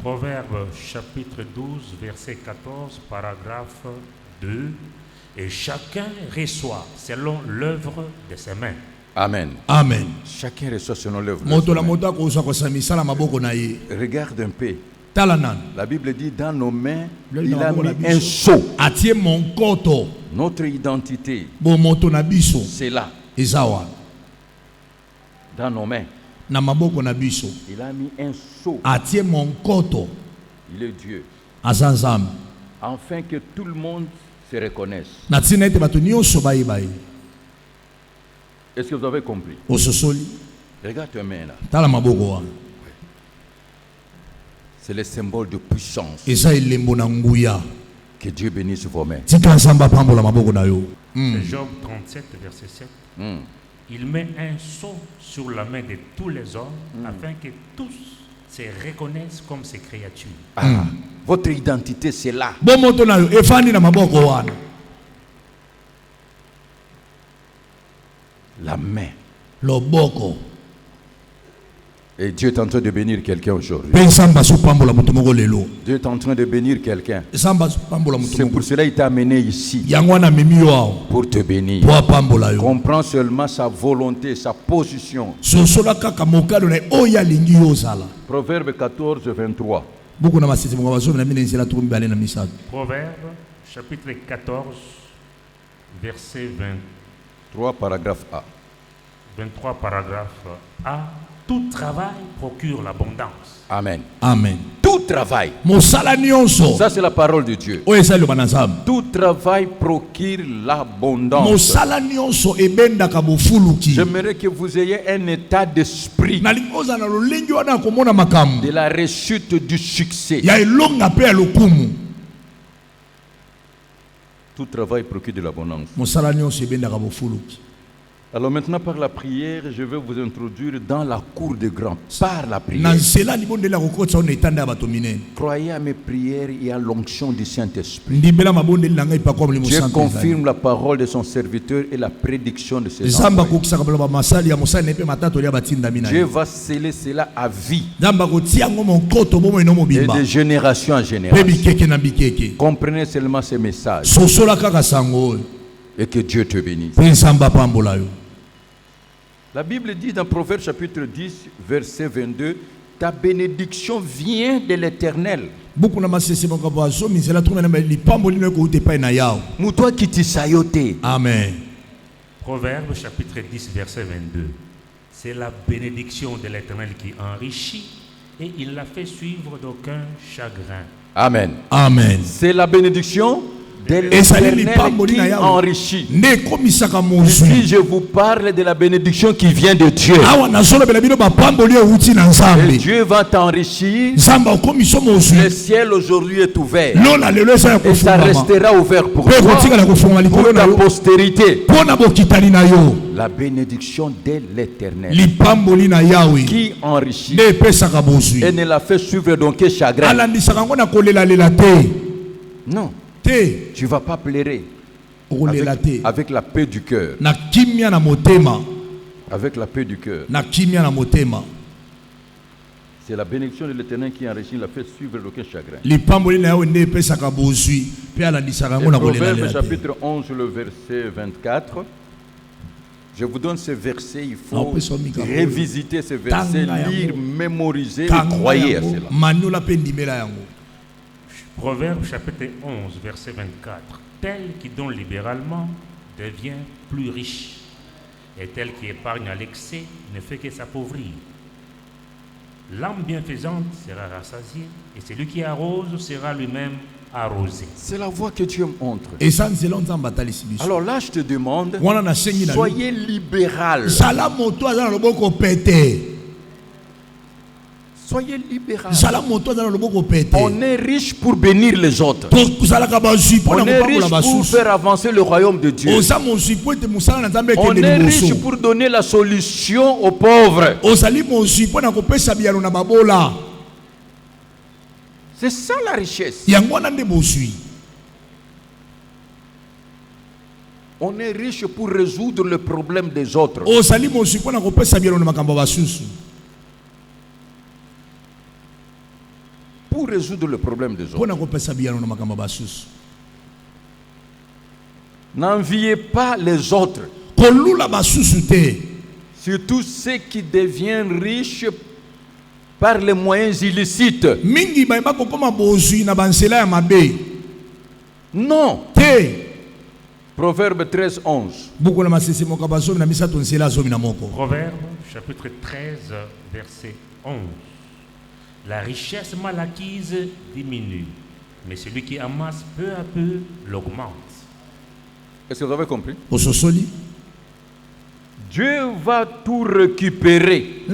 Proverbe chapitre 12, verset 14, paragraphe 2. Et chacun reçoit selon l'œuvre de ses mains. Amen. Amen. Chacun reçoit selon l'œuvre de ses mains. Regarde un peu. La Bible dit dans nos mains, il a mis un sceau. Notre identité, c'est là. Dans nos mains. Il a mis un sceau. Il est Dieu. Afin que tout le monde se reconnaisse. Est-ce que vous avez compris? Regarde tes mains là. C'est le symbole de puissance. Que Dieu bénisse vos mains. C'est Job 37, verset 7. Il met un sceau sur la main de tous les hommes afin que tous se reconnaissent comme ses créatures. Votre identité, c'est là. La main. Et Dieu est en train de bénir quelqu'un aujourd'hui. Dieu est en train de bénir quelqu'un. C'est pour cela qu'il t'a amené ici. Pour te bénir. Comprends seulement sa volonté, sa position. Proverbe 14, 23. Proverbe chapitre 14, verset 23, paragraphe A. 23, paragraphe A. Tout travail procure l'abondance. Amen. Amen. Tout travail. Ça c'est la parole de Dieu. Tout travail procure l'abondance. J'aimerais que vous ayez un état d'esprit de la réussite du succès. Tout travail procure de l'abondance. Alors maintenant, par la prière, je vais vous introduire dans la cour des grands. Par la prière. Croyez à mes prières et à l'onction du Saint-Esprit. Dieu confirme la parole de son serviteur et la prédiction de ses envoyés. Dieu va sceller cela à vie. Et de génération en génération. Comprenez seulement ces messages. Et que Dieu te bénisse. La Bible dit dans Proverbe chapitre 10, verset 22, ta bénédiction vient de l'Éternel. Moutoua qui t'issayote. Amen. Proverbe chapitre 10, verset 22. C'est la bénédiction de l'Éternel qui enrichit et il la fait suivre d'aucun chagrin. Amen. Amen. C'est la bénédiction de l'Éternel qui enrichit. Ici, je vous parle de la bénédiction qui vient de Dieu. Et Dieu va t'enrichir. Le ciel aujourd'hui est ouvert. Et ça restera ouvert pour toi, pour ta postérité. La bénédiction de l'Éternel qui enrichit et ne la fait suivre donc chagrin. Non. Tu ne vas pas pleurer avec la paix du cœur. Avec la paix du cœur. C'est la bénédiction de l'Éternel qui enrichit, la fait suivre aucun chagrin. Et Proverbe chapitre 11, le verset 24. Je vous donne ce verset, il faut révisiter ce verset, lire, mémoriser et croire à cela. Proverbe chapitre 11, verset 24. Tel qui donne libéralement devient plus riche, et tel qui épargne à l'excès ne fait que s'appauvrir. L'âme bienfaisante sera rassasiée, et celui qui arrose sera lui-même arrosé. C'est la voie que Dieu montre. Alors là, je te demande, soyez libéral. Soyez libéral. On est riche pour bénir les autres. On est riche pour faire avancer le royaume de Dieu. On est riche pour donner la solution aux pauvres. C'est ça la richesse. On est riche pour résoudre le problème des autres. Pour résoudre le problème des autres. N'enviez pas les autres. Surtout ceux qui deviennent riches par les moyens illicites. Non. Proverbe 13, 11. Proverbe chapitre 13, verset 11. La richesse mal acquise diminue, mais celui qui amasse peu à peu l'augmente. Est-ce que vous avez compris? Dieu va tout récupérer.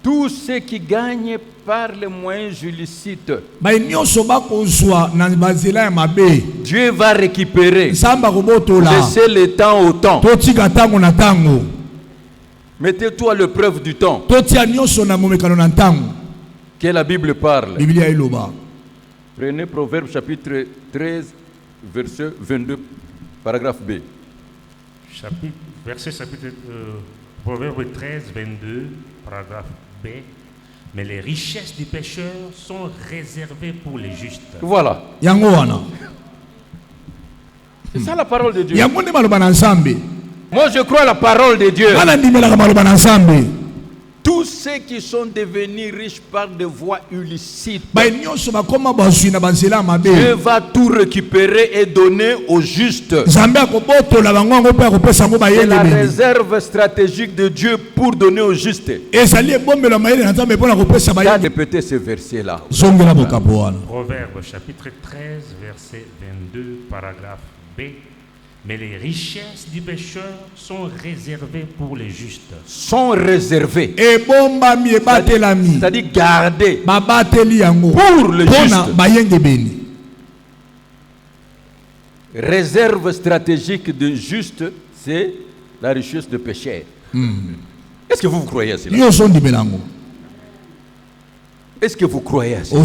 Tous ceux qui gagnent par les moyens illicites, Dieu va récupérer. Laissez le temps au temps. Mettez-toi à l'épreuve du temps. Que la Bible parle. Prenez Proverbe chapitre 13, verset 22, paragraphe B. Proverbe 13, 22, paragraphe B. Mais les richesses du pécheur sont réservées pour les justes. Voilà. C'est ça la parole de Dieu. Moi je crois à la parole de Dieu. Tous ceux qui sont devenus riches par des voies illicites, Dieu va tout récupérer et donner aux justes. C'est la réserve stratégique de Dieu pour donner aux justes. Répétez ce verset-là. Proverbe chapitre 13, verset 22, paragraphe B. Mais les richesses du pécheur sont réservées pour les justes. Sont réservées. C'est-à-dire gardées pour les justes. Réserve stratégique de juste, c'est la richesse de pécheur. Est-ce que vous croyez à cela? Est-ce que vous croyez à cela?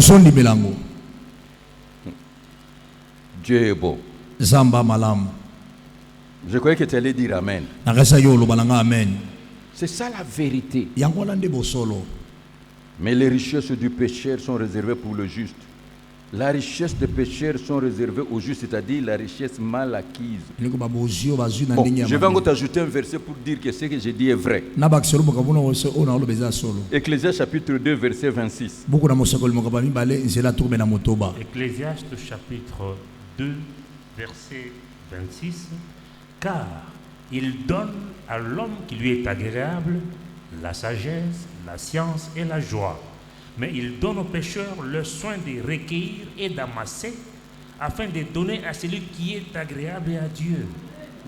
Dieu est beau. Je croyais que tu allais dire Amen. C'est ça la vérité. Mais les richesses du pécheur sont réservées pour le juste. La richesse des pécheurs sont réservées aux justes, c'est-à-dire la richesse mal acquise. Bon, je vais encore t'ajouter un verset pour dire que ce que j'ai dit est vrai. Ecclésiaste chapitre 2, verset 26. Ecclésiaste chapitre 2, verset 26. Car il donne à l'homme qui lui est agréable la sagesse, la science et la joie. Mais il donne au pécheur le soin de recueillir et d'amasser, afin de donner à celui qui est agréable à Dieu.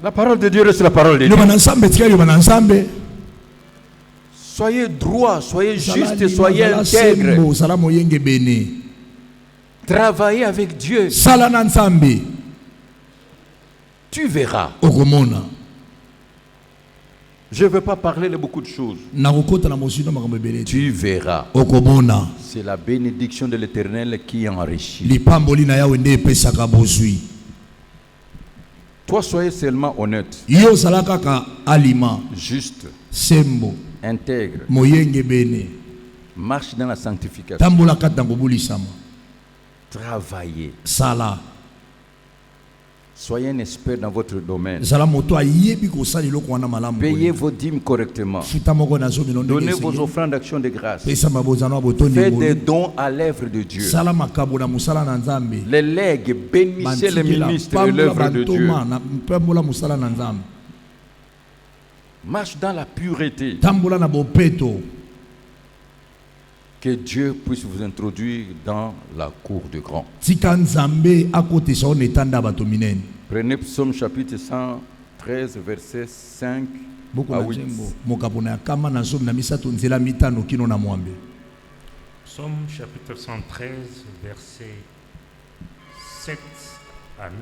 La parole de Dieu reste la parole de Dieu. Soyez droit, soyez juste, soyez intègre. Travaillez avec Dieu. Tu verras. Je ne veux pas parler de beaucoup de choses. Tu verras. C'est la bénédiction de l'Éternel qui enrichit. Toi, soyez seulement honnête. Juste. Intègre. Marche dans la sanctification. Travailler. Soyez un expert dans votre domaine. Payez vos dîmes correctement. Donnez vos offrandes d'action de grâce. Faites des dons à l'œuvre de Dieu. Les legs, bénissez les ministres et l'œuvre de Dieu. Marche dans la pureté. Que Dieu puisse vous introduire dans la cour de grand. Prenez Psaume chapitre 113, verset 5 à 8. Psaume chapitre 113, verset 7 à 9.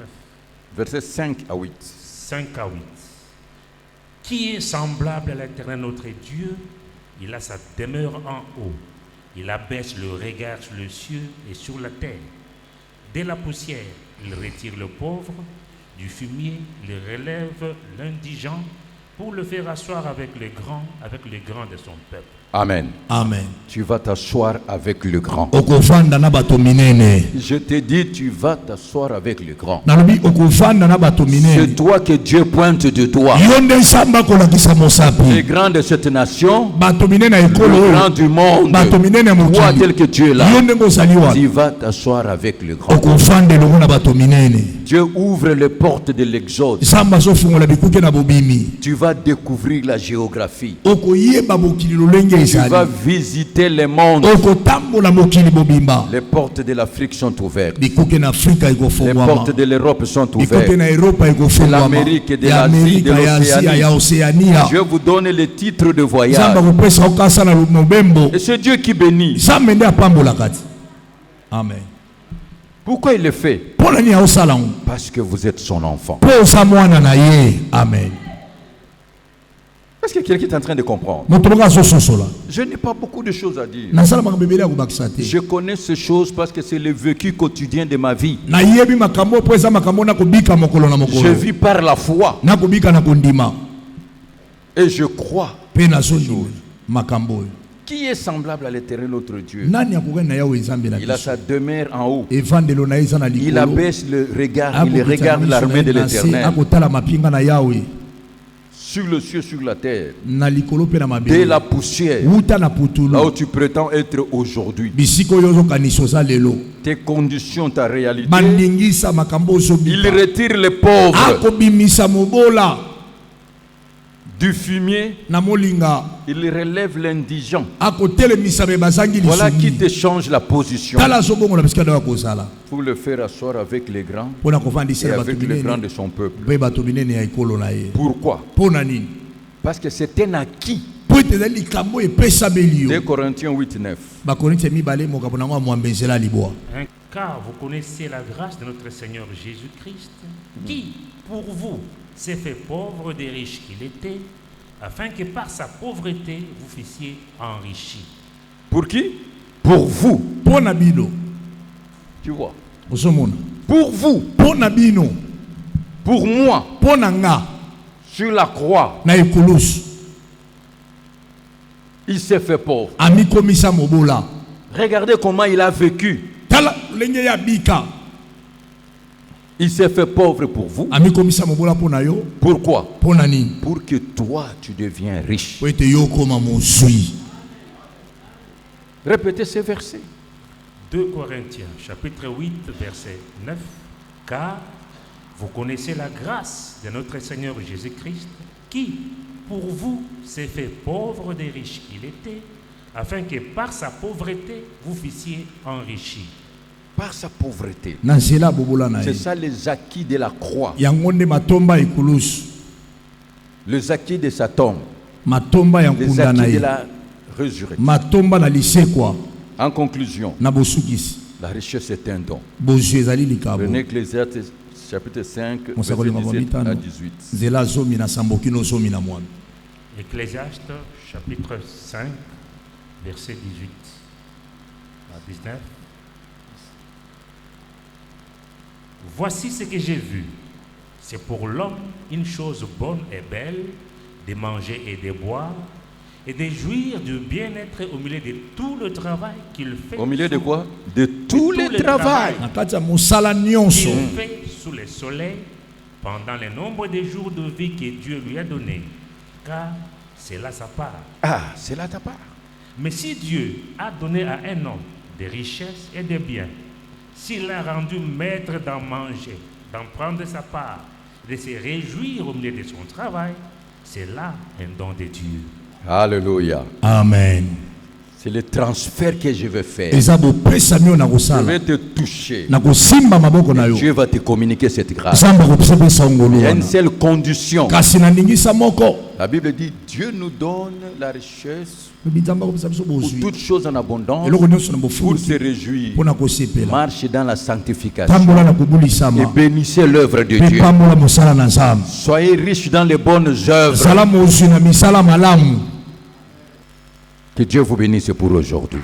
Verset 5 à 8. 5 à 8. Qui est semblable à l'Éternel notre Dieu? Il a sa demeure en haut. Il abaisse le regard sur le ciel et sur la terre. Dès la poussière, il retire le pauvre. Du fumier, il relève l'indigent pour le faire asseoir avec les grands de son peuple. Amen. Amen. Tu vas t'asseoir avec le grand. Je te dis, tu vas t'asseoir avec le grand. C'est toi que Dieu pointe du doigt. Les grands de cette nation, le grand du monde, toi tel que tu es là, tu vas t'asseoir avec le grand. Dieu ouvre les portes de l'exode. Tu vas découvrir la géographie. Tu vas visiter le monde. Les portes de l'Afrique sont ouvertes. Les portes de l'Europe sont ouvertes. De l'Amérique, de l'Asie, de l'Océanie. Je vous donne le titre de voyage. Et c'est Dieu qui bénit. Amen. Pourquoi il le fait? Parce que vous êtes son enfant. Amen. Est-ce que quelqu'un est en train de comprendre? Je n'ai pas beaucoup de choses à dire. Je connais ces choses parce que c'est le vécu quotidien de ma vie. Je vis par la foi. Et je crois. Qui est semblable à l'Éternel notre Dieu? Il a sa demeure en haut. Il abaisse le regard, il regarde l'armée de l'Éternel. Sur le ciel, sur la terre, dès la poussière, là où tu prétends être aujourd'hui, tes conditions, ta réalité, il retire les pauvres du fumier, il relève l'indigent. Voilà qui te change la position pour le faire asseoir avec les grands et avec les grands de son peuple. Pourquoi? Parce que c'est un acquis. 2 Corinthiens 8, 9. Car vous connaissez la grâce de notre Seigneur Jésus-Christ, qui, pour vous, s'est fait pauvre des riches qu'il était, afin que par sa pauvreté, vous fussiez enrichis. Pour qui? Pour vous. Tu vois? Pour vous. Pour moi. Sur la croix. Il s'est fait pauvre. Regardez comment il a vécu. Il s'est fait pauvre pour vous. Pourquoi? Pour que toi, tu deviens riche. Répétez ces versets. 2 Corinthiens, chapitre 8, verset 9. Car vous connaissez la grâce de notre Seigneur Jésus-Christ, qui, pour vous, s'est fait pauvre des riches qu'il était, afin que par sa pauvreté, vous fussiez enrichis. Par sa pauvreté. C'est ça les acquis de la croix. Les acquis de sa tombe. Les acquis de la résurrection. En conclusion, la richesse est un don. Prenez Ecclésiastes chapitre 5, verset 17 à 18. Ecclésiastes chapitre 5, verset 18 à 19. Voici ce que j'ai vu. C'est pour l'homme une chose bonne et belle, de manger et de boire, et de jouir du bien-être au milieu de tout le travail qu'il fait. Au milieu de quoi? De tout le travail qu'il fait sous le soleil pendant le nombre de jours de vie que Dieu lui a donné, car c'est là sa part. Ah, c'est là ta part. Mais si Dieu a donné à un homme des richesses et des biens, s'il l'a rendu maître d'en manger, d'en prendre sa part, de se réjouir au milieu de son travail, c'est là un don de Dieu. Alléluia. Amen. C'est le transfert que je vais faire. Je vais te toucher. Dieu va te communiquer cette grâce. Il y a une seule condition. La Bible dit Dieu nous donne la richesse pour toutes choses en abondance, pour se réjouir. Marchez dans la sanctification et bénissez l'œuvre de Dieu. Soyez riches dans les bonnes œuvres. Que Dieu vous bénisse pour aujourd'hui.